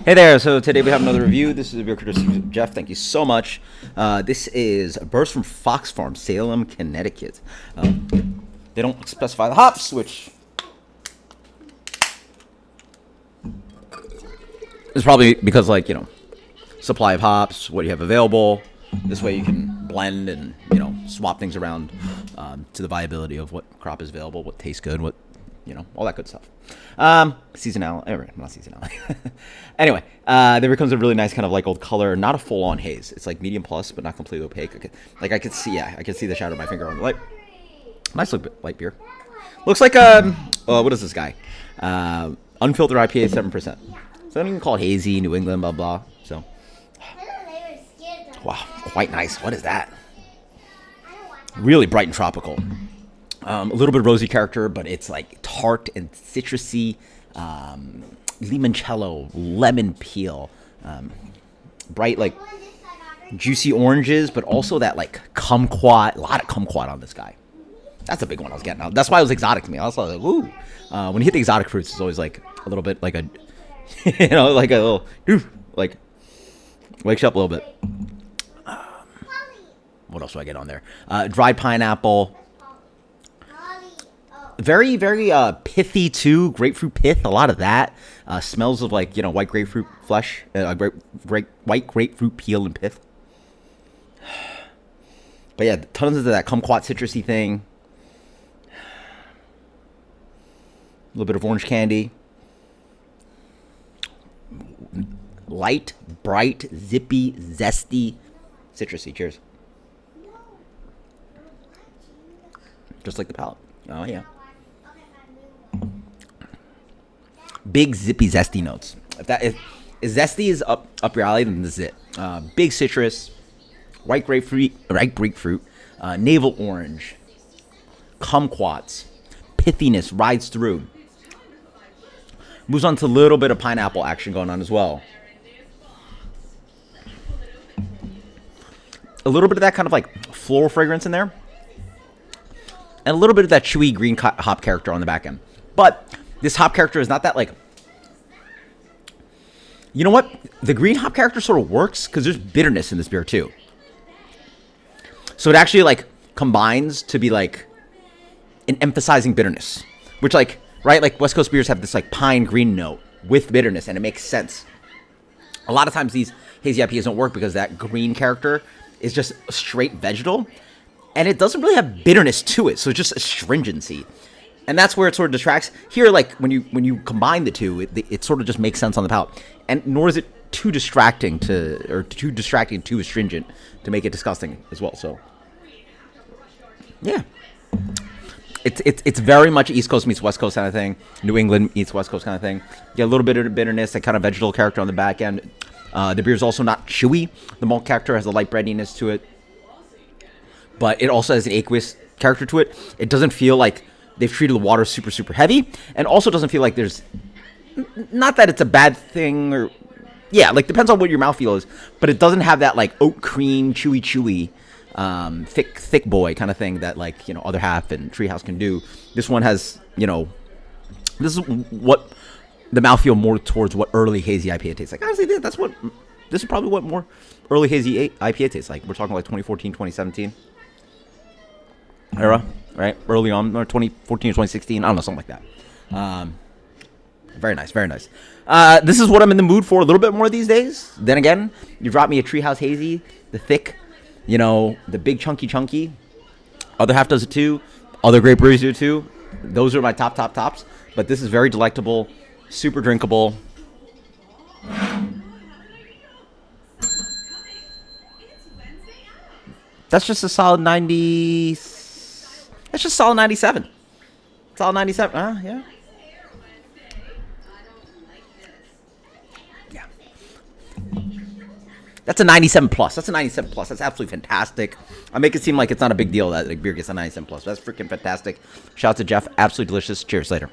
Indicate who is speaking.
Speaker 1: Hey there, so today we have another review. This is a beer courtesy of Jeff. Thank you so much. This is a burst from Fox Farm, Salem, Connecticut. They don't specify the hops, which is probably because, supply of hops, what you have available. This way you can blend and, swap things around to the viability of what crop is available, what tastes good, what, all that good stuff. Seasonality, not seasonality. Anyway, there becomes a really nice kind of like old color, not a full-on haze. It's like medium plus, but not completely opaque. I could see the shadow of my finger on the light. Nice light beer. Looks like what is this guy? Unfiltered IPA, 7%. So I don't even call it hazy, New England, blah blah. So, wow, quite nice. What is that? Really bright and tropical. A little bit of rosy character, but it's like tart and citrusy, limoncello, lemon peel, bright like juicy oranges, but also that like kumquat, a lot of kumquat on this guy. That's a big one I was getting out. That's why it was exotic to me. I was like, ooh. When you hit the exotic fruits, it's always like a little bit like a, like a little, like wakes you up a little bit. What else do I get on there? Dried pineapple. Very, very pithy too. Grapefruit pith, a lot of that. Smells of like white grapefruit flesh, white grapefruit peel and pith. But yeah, tons of that kumquat citrusy thing. A little bit of orange candy. Light, bright, zippy, zesty, citrusy. Cheers. Just like the palate. Oh yeah. Big zippy zesty notes. If zesty is up your alley, then this is it. Big citrus, white grapefruit, navel orange, kumquats, pithiness rides through. Moves on to a little bit of pineapple action going on as well. A little bit of that kind of like floral fragrance in there. And a little bit of that chewy green hop character on the back end. But this hop character is not that like... You know what? The green hop character sort of works because there's bitterness in this beer too. So it actually like combines to be like an emphasizing bitterness. Which like, right? Like West Coast beers have this like pine green note with bitterness and it makes sense. A lot of times these hazy IPAs don't work because that green character is just straight vegetal. And it doesn't really have bitterness to it, so it's just astringency. And that's where it sort of distracts. Here, like, when you combine the two, it sort of just makes sense on the palate. And nor is it too distracting too astringent to make it disgusting as well. So, yeah. It's very much East Coast meets West Coast kind of thing. New England meets West Coast kind of thing. Yeah, a little bit of bitterness, that kind of vegetal character on the back end. The beer's also not chewy. The malt character has a light breadiness to it. But it also has an aqueous character to it. It doesn't feel like they've treated the water super, super heavy. And also doesn't feel like there's... Not that it's a bad thing or... Yeah, like depends on what your mouthfeel is. But it doesn't have that like oat cream, chewy, thick boy kind of thing that like, Other Half and Treehouse can do. This one has, This is what... The mouthfeel more towards what early hazy IPA tastes like. Honestly, this is probably what more early hazy IPA tastes like. We're talking like 2014, 2017. Era, right? Early on, or 2014 or 2016, I don't know, something like that. Very nice, very nice. This is what I'm in the mood for a little bit more these days. Then again, you drop me a Treehouse Hazy, the thick, the big chunky. Other Half does it too. Other great breweries do it too. Those are my tops. But this is very delectable, super drinkable. That's just a solid 90... That's just solid 97. Solid 97. Yeah. Yeah. That's a 97 plus. That's absolutely fantastic. I make it seem like it's not a big deal that like beer gets a 97 plus. That's freaking fantastic. Shout out to Jeff. Absolutely delicious. Cheers later.